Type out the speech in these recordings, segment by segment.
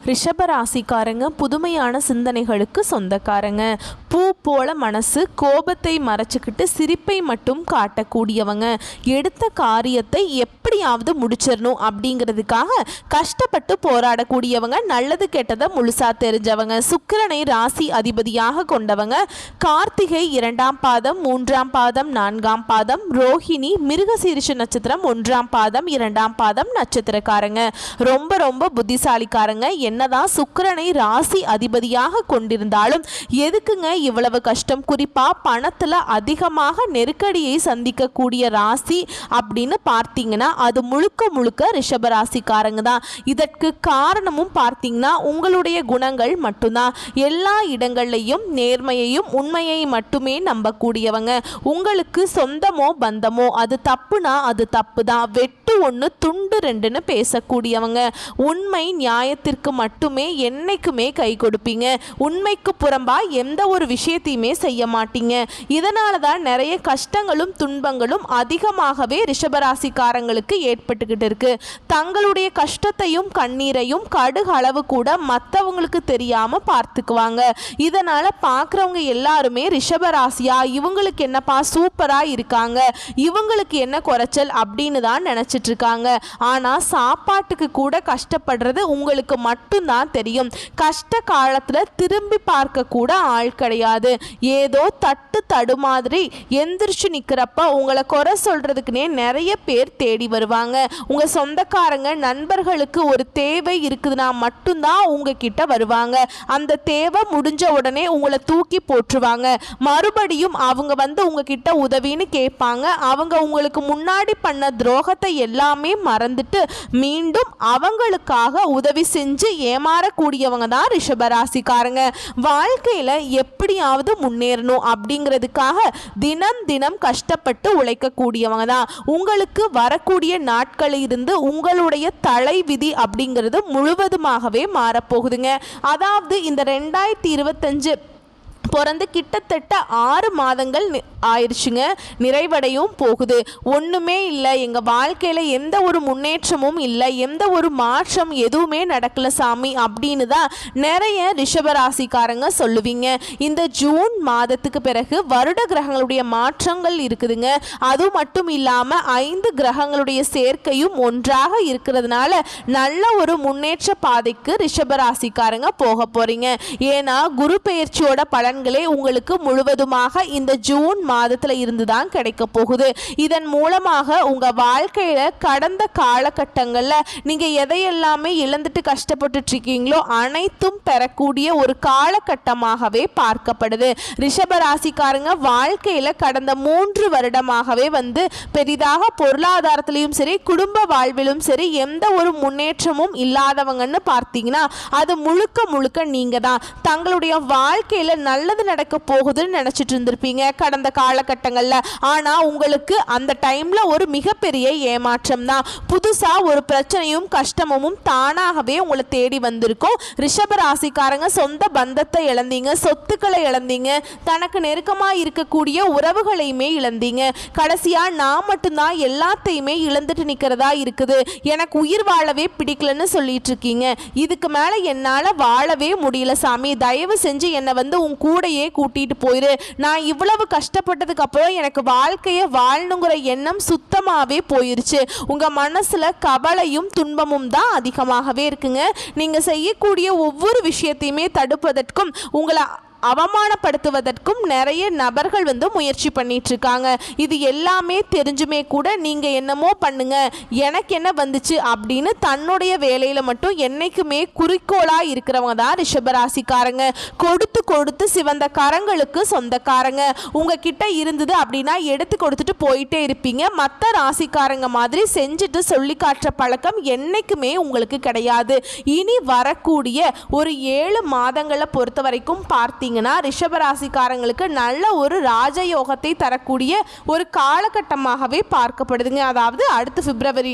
ரிஷபராசிக்காரங்க புதுமையான சிந்தனைகளுக்கு சொந்தக்காரங்க. பூ போல மனசு, கோபத்தை மறைச்சிக்கிட்டு சிரிப்பை மட்டும் காட்டக்கூடியவங்க. எடுத்த காரியத்தை எப்படியாவது முடிச்சிடணும் அப்படிங்கிறதுக்காக கஷ்டப்பட்டு போராடக்கூடியவங்க. நல்லது கெட்டதை முழுசா தெரிஞ்சவங்க. சுக்கிரனை ராசி அதிபதியாக கொண்டவங்க. கார்த்திகை 2ஆம் பாதம், 3ஆம் பாதம், 4ஆம் பாதம், ரோஹிணி மிருகசீரிஷ நட்சத்திரம் 1ஆம் பாதம், 2ஆம் பாதம் நட்சத்திரக்காரங்க. ரொம்ப ரொம்ப புத்திசாலிக்காரங்க. என்னதான் சுக்கிரனை ராசி அதிபதியாக கொண்டிருந்தாலும் எதுக்குங்க இவ்வளவு கஷ்டம்? குறிப்பா பணத்துல அதிகமாக நெருக்கடியை சந்திக்கக்கூடிய ராசி அப்படின்னு பார்த்தீங்கன்னா அது முழுக்க முழுக்க ரிஷபராசிக்காரங்க தான். இதற்கு காரணமும் பார்த்தீங்கன்னா உங்களுடைய குணங்கள் மட்டும்தான். எல்லா இடங்கள்லையும் நேர்மையையும் உண்மையை மட்டுமே நம்பக்கூடியவங்க. உங்களுக்கு சொந்தமோ பந்தமோ அது தப்புனா அது தப்பு தான். வெட்டு ஒன்று துண்டு ரெண்டுன்னு பேசக்கூடியவங்க. உண்மை நியாயத்திற்கு மட்டுமே என்னைக்குமே கை கொடுப்பீங்க. உண்மைக்கு புறம்பா எந்த ஒரு விஷயத்தையுமே செய்ய மாட்டீங்க. இதனால தான் நிறைய கஷ்டங்களும் துன்பங்களும் அதிகமாகவே ரிஷபராசிக்காரங்களுக்கு ஏற்பட்டுக்கிட்டு இருக்கு. தங்களுடைய கஷ்டத்தையும் கண்ணீரையும் கடுகு அளவு கூட மற்றவங்களுக்கு தெரியாம பார்த்துக்குவாங்க. இதனால பார்க்குறவங்க எல்லாருமே ரிஷபராசியா இவங்களுக்கு என்னப்பா சூப்பரா இருக்காங்க, இவங்களுக்கு என்ன குறைச்சல் அப்படின்னு தான் நினைச்சிட்டு இருக்காங்க. ஆனா சாப்பாட்டுக்கு கூட கஷ்டப்படுறது உங்களுக்கு மட்டும்தான் தெரியும். கஷ்ட காலத்துல திரும்பி பார்க்க கூட ஆள் கிடையாது. ஏதோ தட்டு தடு மாதிரி எந்திரிச்சு நிக்கிறப்ப உங்களை குறை சொல்றதுக்குனே நிறைய பேர் தேடி வருவாங்க. உங்க சொந்தக்காரங்க நண்பர்களுக்கு ஒரு தேவை இருக்குதுன்னா மட்டும்தான் உங்ககிட்ட வருவாங்க. அந்த தேவை முடிஞ்ச உடனே உங்களை தூக்கி போட்டுருவாங்க. மறுபடியும் அவங்க வந்து உங்ககிட்ட உதவின்னு கேட்பாங்க. அவங்க உங்களுக்கு முன்னாடி பண்ண துரோகத்தை எல்லாமே மறந்துட்டு மீண்டும் அவங்களுக்காக உதவி செஞ்சு ஏமாறக்கூடியவங்க தான் ரிஷபராசிக்காரங்க. வாழ்க்கையில எப்படியாவது முன்னேறணும் அப்படிங்கிறதுக்காக தினம் தினம் கஷ்டப்பட்டு உழைக்கக்கூடியவங்க தான். உங்களுக்கு வரக்கூடிய நாட்களில் இருந்து உங்களுடைய தலைவிதி அப்படிங்கிறது முழுவதுமாகவே மாறப்போகுதுங்க. அதாவது இந்த 2025 பிறந்து கிட்டத்தட்ட 6 மாதங்கள் ஆயிடுச்சுங்க. நிறைவடையும் போகுது. ஒன்றுமே இல்லை, எங்கள் வாழ்க்கையில் எந்த ஒரு முன்னேற்றமும் இல்லை, எந்த ஒரு மாற்றம் எதுவுமே நடக்கல சாமி அப்படின்னு தான் நிறைய ரிஷபராசிக்காரங்க சொல்லுவீங்க. இந்த ஜூன் மாதத்துக்கு பிறகு வருட கிரகங்களுடைய மாற்றங்கள் இருக்குதுங்க. அது மட்டும் இல்லாமல் 5 கிரகங்களுடைய சேர்க்கையும் ஒன்றாக இருக்கிறதுனால நல்ல ஒரு முன்னேற்ற பாதைக்கு ரிஷபராசிக்காரங்க போக போறீங்க. ஏன்னா குரு பெயர்ச்சியோட பலன்களே உங்களுக்கு முழுவதுமாக இந்த ஜூன் மாதத்துல இருந்து தான் கிடைக்க போகுது. இதன் மூலமாக உங்க வாழ்க்கையில கடந்த காலகட்டங்கள்ல நீங்க எதையெல்லாமே இழந்துட்டு கஷ்டப்பட்டு இருக்கீங்களோ அனைத்தும் பெறக்கூடிய ஒரு காலகட்டமாகவே பார்க்கப்படுது. ரிஷபராசிக்காரங்க வாழ்க்கையில கடந்த 3 வருடமாகவே வந்து பெரிதாக பொருளாதாரத்திலையும் சரி குடும்ப வாழ்விலும் சரி எந்த ஒரு முன்னேற்றமும் இல்லாதவங்கன்னு பார்த்தீங்கன்னா அது முழுக்க முழுக்க நீங்க தான். தங்களுடைய வாழ்க்கையில நல்லது நடக்க போகுதுன்னு நினைச்சிட்டு இருந்திருப்பீங்க கடந்த காலகட்டங்கள்ல. ஆனா உங்களுக்கு அந்த டைம்ல ஒரு மிகப்பெரிய ஏமாற்றம் தான். புதுசா ஒரு பிரச்சனையும் கஷ்டமும் தானாகவே உங்களை தேடி வந்திருக்கும். ரிஷபராசிக்காரங்க சொந்த பந்தத்தை இழந்தீங்க, சொத்துக்களை இழந்தீங்க, தனக்கு நெருக்கமா இருக்கக்கூடிய உறவுகளையுமே இழந்தீங்க. கடைசியா நான் மட்டும்தான் எல்லாத்தையுமே இழந்துட்டு நிக்கிறதா இருக்குது, எனக்கு உயிர் வாழவே பிடிக்கலன்னு சொல்லிட்டு இருக்கீங்க. இதுக்கு மேல என்னால வாழவே முடியல சாமி, தயவு செஞ்சு என்னை வந்து உன் கூடையே கூட்டிட்டு போயிரு. நான் இவ்வளவு கஷ்டப்பட்டதுக்கு அப்புறம் எனக்கு வாழ்க்கையை வாழணுங்கிற எண்ணம் சுத்தமாவே போயிருச்சு. உங்க மனசுல கவலையும் துன்பமும் தான் அதிகமாகவே இருக்குங்க. நீங்க செய்யக்கூடிய ஒவ்வொரு விஷயத்தையுமே தடுப்பதற்கும் உங்களை அவமானப்படுத்துவதற்கும் நிறைய நபர்கள் வந்து முயற்சி பண்ணிட்டு இருக்காங்க. இது எல்லாமே தெரிஞ்சுமே கூட நீங்க என்னமோ பண்ணுங்க, எனக்கு என்ன வந்துச்சு அப்படின்னு தன்னுடைய வேலையில மட்டும் என்னைக்குமே குறிக்கோளா இருக்கிறவங்க தான் ரிஷபராசிக்காரங்க. கொடுத்து கொடுத்து சிவந்த கரங்களுக்கு சொந்தக்காரங்க. உங்ககிட்ட இருந்தது அப்படின்னா எடுத்து கொடுத்துட்டு போயிட்டே இருப்பீங்க. மற்ற ராசிக்காரங்க மாதிரி செஞ்சுட்டு சொல்லி காட்டுற பழக்கம் என்னைக்குமே உங்களுக்கு கிடையாது. இனி வரக்கூடிய ஒரு 7 மாதங்களை பொறுத்த வரைக்கும் பார்த்தீங்க ரிஷபராசிக்காரங்களுக்கு நல்ல ஒரு ராஜயோகத்தை தரக்கூடிய ஒரு காலகட்டமாகவே பார்க்கப்படுதுங்க. அதாவது அடுத்த பிப்ரவரி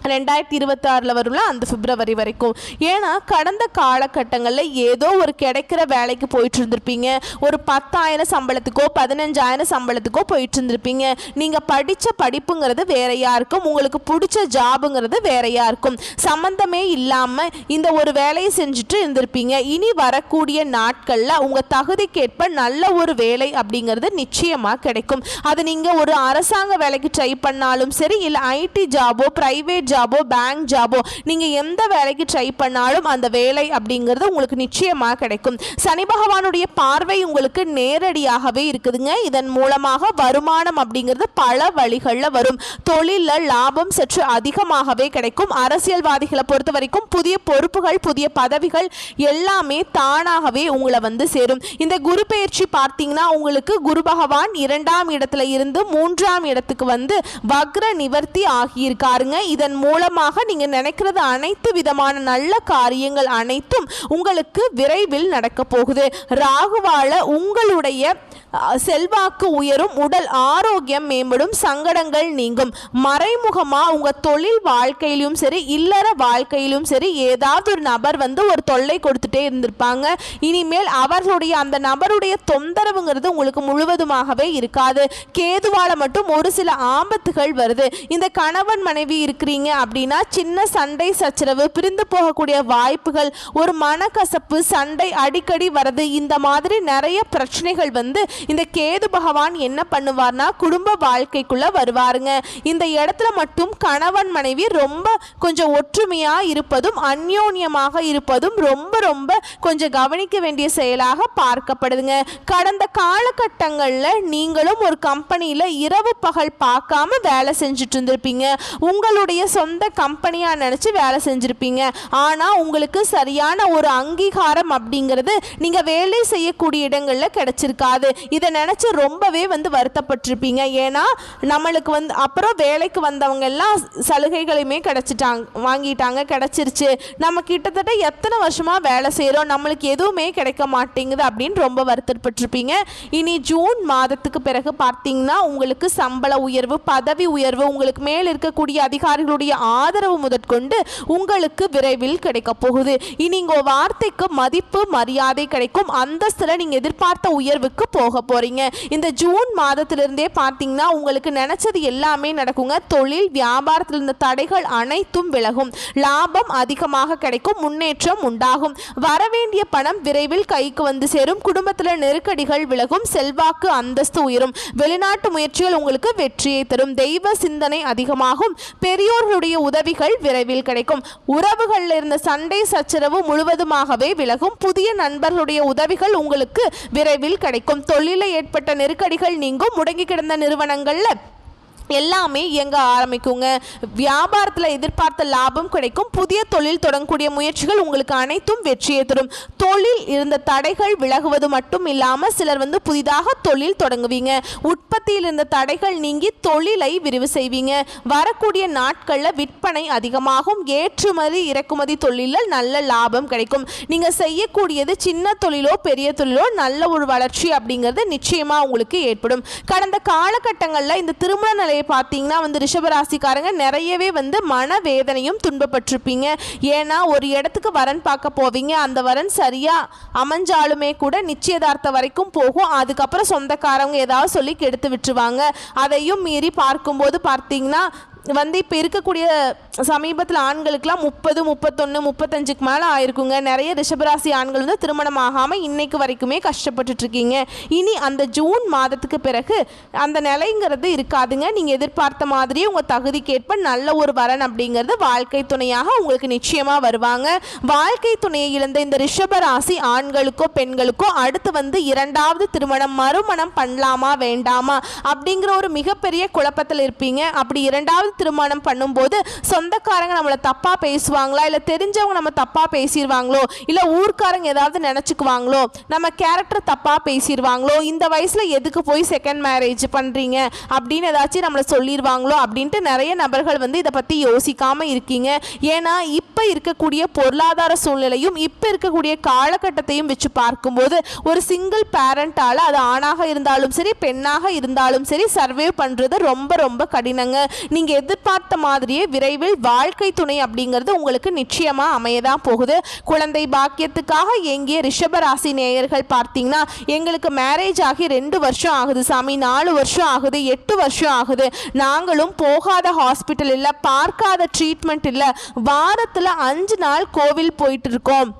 2026 வரும்ல அந்த பிப்ரவரி வரைக்கும். ஏன்னா கடந்த காலகட்டங்களில் ஏதோ ஒரு கிடைக்கிற வேலைக்கு போயிட்டு இருந்திருப்பீங்க. ஒரு 10,000 சம்பளத்துக்கோ 15,000 சம்பளத்துக்கோ போயிட்டு இருந்திருப்பீங்க. நீங்கள் படித்த படிப்புங்கிறது வேறையா இருக்கும், உங்களுக்கு பிடிச்ச ஜாபுங்கிறது வேறையா இருக்கும். சம்மந்தமே இல்லாமல் இந்த ஒரு வேலையை செஞ்சுட்டு இருந்திருப்பீங்க. இனி வரக்கூடிய நாட்களில் உங்கள் தகுதிக்கேற்ப நல்ல ஒரு வேலை அப்படிங்கிறது நிச்சயமாக கிடைக்கும். அது நீங்கள் ஒரு அரசாங்க வேலைக்கு ட்ரை பண்ணாலும் சரி, இல்லை ஐடி ஜாபோ பிரைவேட் ஜாபோ பேங்க் ஜாபோ நீங்கள் எந்த வேலைக்கு ட்ரை பண்ணாலும் அந்த வேலை அப்படிங்கிறது உங்களுக்கு நிச்சயமாக கிடைக்கும். சனி பகவானுடைய பார்வை உங்களுக்கு நேரடியாகவே இருக்குதுங்க. இதன் மூலமாக வருமானம் அப்படிங்கிறது பல வழிகளில் வரும். தொழிலில் லாபம் சற்று அதிகமாகவே கிடைக்கும். அரசியல்வாதிகளை பொறுத்த வரைக்கும் புதிய பொறுப்புகள் புதிய பதவிகள் எல்லாமே தானாகவே உங்களை வந்து சேரும். இந்த குரு பெயர்ச்சி பார்த்தீங்கன்னா உங்களுக்கு குரு பகவான் 2ஆம் இடத்துல இருந்து 3ஆம் இடத்துக்கு வந்து வக்ர நிவர்த்தி ஆகியிருக்காருங்க. இதன் மூலமாக நீங்க நினைக்கிறது அனைத்து விதமான நல்ல காரியங்கள் அனைத்தும் உங்களுக்கு விரைவில் நடக்க போகுது. ராகுவால உங்களுடைய செல்வாக்கு உயரும், உடல் ஆரோக்கியம் மேம்படும், சங்கடங்கள் நீங்கும். மறைமுகமா உங்க தொழில் வாழ்க்கையிலும் சரி இல்லற வாழ்க்கையிலும் சரி ஏதாவது ஒரு நபர் வந்து ஒரு தொல்லை கொடுத்துட்டே இருந்திருப்பாங்க. இனிமேல் அவர்களுடைய அந்த நபருடைய தொந்தரவுங்கிறது உங்களுக்கு முழுவதுமாகவே இருக்காது. கேதுவால மட்டும் ஒரு சில ஆபத்துகள் வருது. இந்த கணவன் மனைவி இருக்கிறீங்க அப்படின்னா சின்ன சண்டை சச்சரவு, பிரிந்து போகக்கூடிய வாய்ப்புகள், ஒரு மனக்கசப்பு, சண்டை அடிக்கடி வருது. இந்த மாதிரி நிறைய பிரச்சனைகள் வந்து இந்த கேது பகவான் என்ன பண்ணுவார்னா குடும்ப வாழ்க்கைக்குள்ள வருவாருங்க. இந்த இடத்துல மட்டும் கணவன் மனைவி ரொம்ப கொஞ்சம் ஒற்றுமையா இருப்பதும் அந்யோன்யமாக இருப்பதும் ரொம்ப ரொம்ப கொஞ்சம் கவனிக்க வேண்டிய செயலாக பார்க்கப்படுதுங்க. கடந்த காலகட்டங்களில் நீங்களும் ஒரு கம்பெனியில் இரவு பகல் பார்க்காம வேலை செஞ்சுட்டு இருந்திருப்பீங்க. உங்களுடைய சொந்த கம்பெனியா நினைச்சு வேலை செஞ்சிருப்பீங்க. ஆனா உங்களுக்கு சரியான ஒரு அங்கீகாரம் அப்படிங்கிறது நீங்க வேலை செய்யக்கூடிய இடங்கள்ல கிடைச்சிருக்காது. இதை நினைச்சு ரொம்பவே வந்து வருத்தப்பட்டிருப்பீங்க. ஏன்னா நம்மளுக்கு வந்து அப்புறம் வேலைக்கு வந்தவங்க எல்லாம் சலுகைகளையுமே வாங்கிட்டாங்க, கிடைச்சிருச்சு. நம்ம கிட்டத்தட்ட எத்தனை வருஷமா வேலை செய்யறோம், நம்மளுக்கு எதுவுமே கிடைக்க மாட்டேங்குது அப்படின்னு ரொம்ப வருத்தப்பட்டிருப்பீங்க. இனி ஜூன் மாதத்துக்கு பிறகு பார்த்தீங்கன்னா உங்களுக்கு சம்பள உயர்வு, பதவி உயர்வு, உங்களுக்கு மேல் இருக்கக்கூடிய அதிகாரிகளுடைய ஆதரவு முதற்கொண்டு உங்களுக்கு விரைவில் கிடைக்க போகுது. இனி உங்க வார்த்தைக்கு மதிப்பு மரியாதை கிடைக்கும். அந்தஸ்துல நீங்க எதிர்பார்த்த உயர்வுக்கு போக போறீங்க. இந்த ஜூன் மாதத்திலிருந்தே பார்த்தீங்கன்னா உங்களுக்கு நினைச்சது எல்லாமே நடக்குங்க. தொழில் வியாபாரத்தில் இருந்த தடைகள் அனைத்தும் விலகும். லாபம் அதிகமாக கிடைக்கும். முன்னேற்றம் உண்டாகும். வரவேண்டிய பணம் விரைவில் கைக்கு வந்து சேரும். குடும்பத்தில் நெருக்கடிகள் விலகும். செல்வாக்கு அந்தஸ்து உயரும். வெளிநாட்டு முயற்சிகள் உங்களுக்கு வெற்றியை தரும். தெய்வ சிந்தனை அதிகமாகும். பெரியோர்களுடைய உதவிகள் விரைவில் கிடைக்கும். உறவுகளில் இருந்த சண்டை சச்சரவு முழுவதுமாகவே விலகும். புதிய நண்பர்களுடைய உதவிகள் உங்களுக்கு விரைவில் கிடைக்கும். தொழிலில் ஏற்பட்ட நெருக்கடிகள் நீங்கும். முடங்கி கிடந்த நிறுவனங்கள்ல எல்லாமே இயங்க ஆரம்பிக்குங்க. வியாபாரத்தில் எதிர்பார்த்த லாபம் கிடைக்கும். புதிய தொழில் தொடங்கக்கூடிய முயற்சிகள் உங்களுக்கு அனைத்தும் வெற்றியை தரும். தொழில் இருந்த தடைகள் விலகுவது மட்டும் இல்லாமல் சிலர் வந்து புதிதாக தொழில் தொடங்குவீங்க. உற்பத்தியில் இருந்த தடைகள் நீங்கி தொழிலை விரிவு செய்வீங்க. வரக்கூடிய நாட்களில் விற்பனை அதிகமாகும். ஏற்றுமதி இறக்குமதி தொழிலில் நல்ல லாபம் கிடைக்கும். நீங்கள் செய்யக்கூடியது சின்ன தொழிலோ பெரிய தொழிலோ நல்ல ஒரு வளர்ச்சி அப்படிங்கிறது நிச்சயமாக உங்களுக்கு ஏற்படும். கடந்த காலகட்டங்களில் இந்த திருமண நிலை பார்த்தீங்கன்னா வந்து ரிஷபராசிக்காரங்க நிறையவே வந்து மனவேதனையும் துன்பப்பட்டிருப்பீங்க. ஏன்னா ஒரு இடத்துக்கு வரன் பார்க்க போவீங்க. அந்த வரன் சரியா அமைஞ்சாலுமே கூட நிச்சயதார்த்த வரைக்கும் போகும். அதுக்கப்புறம் சொந்தக்காரங்க ஏதாவது சொல்லி கெடுத்து விட்டுருவாங்க. அதையும் மீறி பார்க்கும்போது பார்த்தீங்கன்னா வந்து இப்போ இருக்கக்கூடிய சமீபத்தில் ஆண்களுக்கெல்லாம் 30, 31, 35க்கு மேலே ஆயிருக்குங்க. நிறைய ரிஷபராசி ஆண்கள் வந்து திருமணம் ஆகாமல் இன்னைக்கு வரைக்குமே கஷ்டப்பட்டுட்ருக்கீங்க. இனி அந்த ஜூன் மாதத்துக்கு பிறகு அந்த நிலைங்கிறது இருக்காதுங்க. நீங்கள் எதிர்பார்த்த மாதிரியே உங்கள் தகுதிக்கேற்ப நல்ல ஒரு வரன் அப்படிங்கிறது வாழ்க்கை துணையாக உங்களுக்கு நிச்சயமாக வருவாங்க. வாழ்க்கை துணையை இழந்த இந்த ரிஷபராசி ஆண்களுக்கோ பெண்களுக்கோ அடுத்து வந்து 2வது திருமணம் மறுமணம் பண்ணலாமா வேண்டாமா அப்படிங்கிற ஒரு மிகப்பெரிய குழப்பத்தில் இருப்பீங்க. அப்படி 2வது திருமணம் பண்ணும்போது சொந்தக்காரங்க நம்மளை தப்பா பேசுவாங்களா, இல்லை தெரிஞ்சவங்க நம்ம தப்பா பேசிடுவாங்களோ, இல்லை ஊர்க்காரங்க ஏதாவது நினச்சிக்குவாங்களோ, நம்ம கேரக்டர் தப்பா பேசிடுவாங்களோ, இந்த வயசில் எதுக்கு போய் செகண்ட் மேரேஜ் பண்ணுறீங்க அப்படின்னு ஏதாச்சும் நம்மளை சொல்லிடுவாங்களோ அப்படின்ட்டு நிறைய நபர்கள் வந்து இதை பற்றி யோசிக்காமல் இருக்கீங்க. ஏன்னா இப்போ இருக்கக்கூடிய பொருளாதார சூழ்நிலையும் இப்போ இருக்கக்கூடிய காலகட்டத்தையும் வச்சு பார்க்கும்போது ஒரு சிங்கிள் பேரண்டால் அது ஆணாக இருந்தாலும் சரி பெண்ணாக இருந்தாலும் சரி சர்வே பண்ணுறது ரொம்ப ரொம்ப கடினங்க. நீங்கள் எதிர்பார்த்த மாதிரியே விரைவில் வாழ்க்கை துணை அப்படிங்கிறது உங்களுக்கு நிச்சயமா அமையதான் போகுது. குழந்தை பாக்கியத்துக்காக எங்கிய ரிஷபராசி நேயர்கள் பார்த்தீங்கன்னா, எங்களுக்கு மேரேஜ் ஆகி 2 வருஷம் ஆகுது சாமி, 4 வருஷம் ஆகுது, 8 வருஷம் ஆகுது, நாங்களும் போகாத ஹாஸ்பிட்டல் இல்லை, பார்க்காத ட்ரீட்மெண்ட் இல்லை, வாரத்தில் 5 நாள் கோவில் போயிட்டு இருக்கோம்,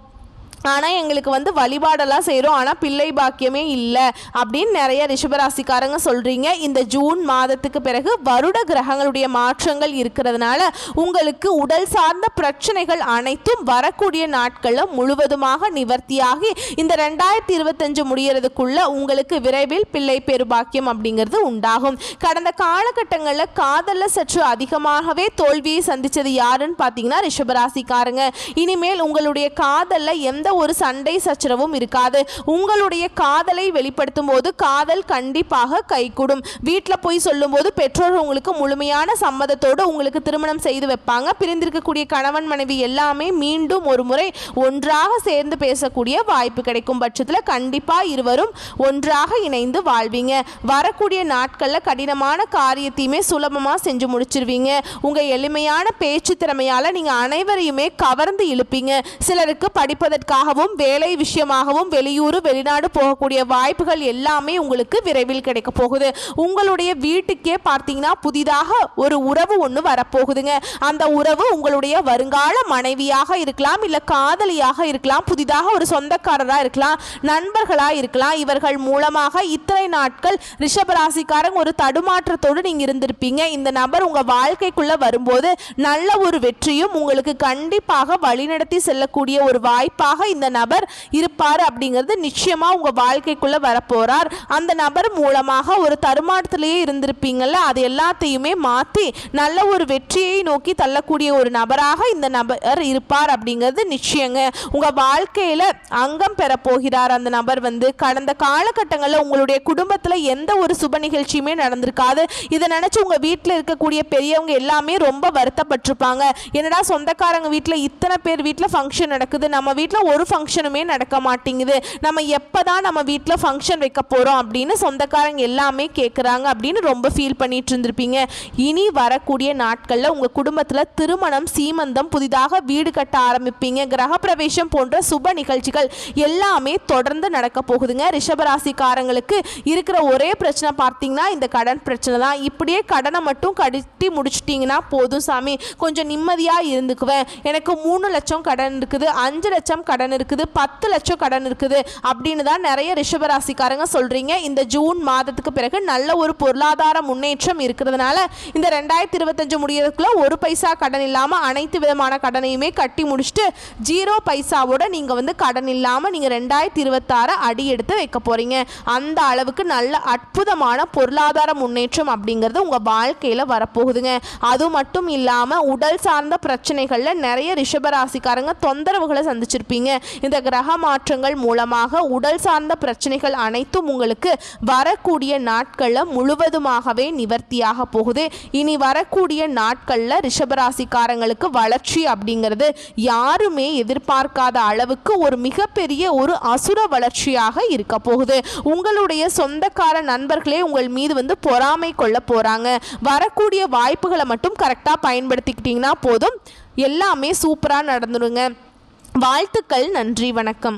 ஆனால் எங்களுக்கு வந்து வழிபாடெல்லாம் செய்கிறோம், ஆனால் பிள்ளை பாக்கியமே இல்லை அப்படின்னு நிறைய ரிஷபராசிக்காரங்க சொல்கிறீங்க. இந்த ஜூன் மாதத்துக்கு பிறகு வருட கிரகங்களுடைய மாற்றங்கள் இருக்கிறதுனால உங்களுக்கு உடல் சார்ந்த பிரச்சனைகள் அனைத்தும் வரக்கூடிய நாட்களில் முழுவதுமாக நிவர்த்தியாகி இந்த 2025 முடியறதுக்குள்ள உங்களுக்கு விரைவில் பிள்ளை பெரு பாக்கியம் அப்படிங்கிறது உண்டாகும். கடந்த காலகட்டங்களில் காதலில் சற்று அதிகமாகவே தோல்வியை சந்தித்தது யாருன்னு பார்த்தீங்கன்னா ரிஷபராசிக்காரங்க. இனிமேல் உங்களுடைய காதலில் எந்த ஒரு சண்டை சச்சரவும் இருக்காது. உங்களுடைய காதலை வெளிப்படுத்தும் போது காதல் கண்டிப்பாக கைகூடும். வீட்டில் போய் சொல்லும் போது பெற்றோர் உங்களுக்கு முழுமையான சம்மதத்தோடு உங்களுக்கு திருமணம் செய்து வைப்பாங்க. பிரிந்திருக்கக்கூடிய கணவன் மனைவி எல்லாமே மீண்டும் ஒரு முறை ஒன்றாக சேர்ந்து பேசக்கூடிய வாய்ப்பு கிடைக்கும் பட்சத்தில் கண்டிப்பா இருவரும் ஒன்றாக இணைந்து வாழ்வீங்க. வரக்கூடிய நாட்களில் கடினமான காரியத்தையுமே சுலபமாக செஞ்சு முடிச்சிருவீங்க. உங்க எளிமையான பேச்சு திறமையால நீங்க அனைவரையுமே கவர்ந்து இழுப்பீங்க. சிலருக்கு படிப்பதற்காக வேலை விஷயமாகவும் வெளியூர் வெளிநாடு போகக்கூடிய வாய்ப்புகள் எல்லாமே உங்களுக்கு விரைவில் கிடைக்க போகுது. உங்களுடைய வீட்டுக்கே பார்த்தீங்கன்னா புதிதாக ஒரு உறவு ஒன்று வரப்போகுதுங்க. அந்த உறவு உங்களுடைய வருங்கால மனைவியாக இருக்கலாம், இல்லை காதலியாக இருக்கலாம், புதிதாக ஒரு சொந்தக்காரராக இருக்கலாம், நண்பர்களாக இருக்கலாம். இவர்கள் மூலமாக இத்தனை நாட்கள் ரிஷபராசிக்காரங்க ஒரு தடுமாற்றத்தோடு நீங்க இருந்திருப்பீங்க. இந்த நபர் உங்க வாழ்க்கைக்குள்ள வரும்போது நல்ல ஒரு வெற்றியும் உங்களுக்கு கண்டிப்பாக வழிநடத்தி செல்லக்கூடிய ஒரு வாய்ப்பாக இந்த நபர் இருப்பார் அப்படிங்கிறது நிச்சயமா உங்க வாழ்க்கைக்குள்ள வரப்போறார். அந்த நபர் மூலமாக ஒரு தருமாற்றத்திலேயே இருந்திருப்பீங்கல்ல, அது எல்லாத்தையுமே மாற்றி நல்ல ஒரு வெற்றியை நோக்கி தள்ளக்கூடிய ஒரு நபராக இந்த நபர் இருப்பார் அப்படிங்கிறது நிச்சயங்க. உங்க வாழ்க்கையில அங்கம் பெற போகிறார் அந்த நபர். வந்து கடந்த காலகட்டங்களில் உங்களுடைய குடும்பத்தில் எந்த ஒரு சுப நிகழ்ச்சியுமே நடந்திருக்காது. இதை நினைச்சு உங்க வீட்டில் இருக்கக்கூடிய பெரியவங்க எல்லாமே ரொம்ப வருத்தப்பட்டிருப்பாங்க. என்னடா சொந்தக்காரங்க வீட்டில் இத்தனை பேர் வீட்டில் ஃபங்க்ஷன் நடக்குது, நம்ம வீட்டில் ஒரு ஃபங்க்ஷனுமே நடக்க மாட்டேங்குது, நம்ம எப்பதான் நம்ம வீட்டில் ஃபங்க்ஷன் வைக்க போறோம் அப்படின்னு சொந்தக்காரங்க எல்லாமே கேட்குறாங்க அப்படின்னு ரொம்ப ஃபீல் பண்ணிட்டு இருந்திருப்பீங்க. இனி வரக்கூடிய நாட்களில் உங்க குடும்பத்தில் திருமணம், சீமந்தம், புதிதாக வீடு கட்ட ஆரம்பிப்பீங்க. கிரகப்பிரவேசம் போன்ற சுப நிகழ்ச்சிகள் எல்லாமே தொடர்ந்து நடக்க போகுதுங்க. ரிஷபராசிக்காரங்களுக்கு இருக்கிற ஒரே பிரச்சனை பார்த்தீங்கன்னா இந்த கடன் பிரச்சனை தான். இப்படியே கடனை மட்டும் கட்டி முடிச்சிட்டிங்கன்னா போதும் சாமி, கொஞ்சம் நிம்மதியாக இருந்துக்குவேன், எனக்கு 3 லட்சம் கடன் இருக்குது, 5 லட்சம் கடன் இருக்குது, 10 லட்சம் கடன் இருக்குது அப்படின்னு தான் நிறைய ரிஷபராசிக்காரங்க சொல்றீங்க. இந்த ஜூன் மாதத்துக்கு பிறகு நல்ல ஒரு பொருளாதார முன்னேற்றம் இருக்கிறதுனால இந்த 2025 முடியறதுக்குள்ள 1 பைசா கடன் இல்லாம அனைத்து விதமான கடனையுமே கட்டி முடிச்சுட்டு 0 பைசாவோட நீங்க வந்து கடன் இல்லாம நீங்க 2026 அடி எடுத்து வைக்க போறீங்க. அந்த அளவுக்கு நல்ல அற்புதமான பொருளாதார முன்னேற்றம் அப்படிங்கிறது உங்க வாழ்க்கையில வரப்போகுதுங்க. அது மட்டும் இல்லாம உடல் சார்ந்த பிரச்சனைகள்ல நிறைய ரிஷபராசிக்காரங்க தொந்தரவுகளை சந்திச்சிருப்பீங்க. இந்த கிரக மாற்றங்கள் மூலமாக உடல் சார்ந்த பிரச்சனைகள் அனைத்தும் உங்களுக்கு வரக்கூடிய நாட்களில் முழுவதுமாகவே நிவர்த்தியாக போகுது. இனி வரக்கூடிய நாட்களில் ரிஷபராசிக்காரங்களுக்கு வளர்ச்சி அப்படிங்கிறது யாருமே எதிர்பார்க்காத அளவுக்கு ஒரு மிகப்பெரிய ஒரு அசுர வளர்ச்சியாக இருக்க போகுது. உங்களுடைய சொந்தக்கார நண்பர்களே உங்கள் மீது வந்து பொறாமை கொள்ள போறாங்க. வரக்கூடிய வாய்ப்புகளை மட்டும் கரெக்டாக பயன்படுத்திக்கிட்டீங்கன்னா போதும், எல்லாமே சூப்பராக நடந்துடுங்க. வாழ்த்துக்கள். நன்றி, வணக்கம்.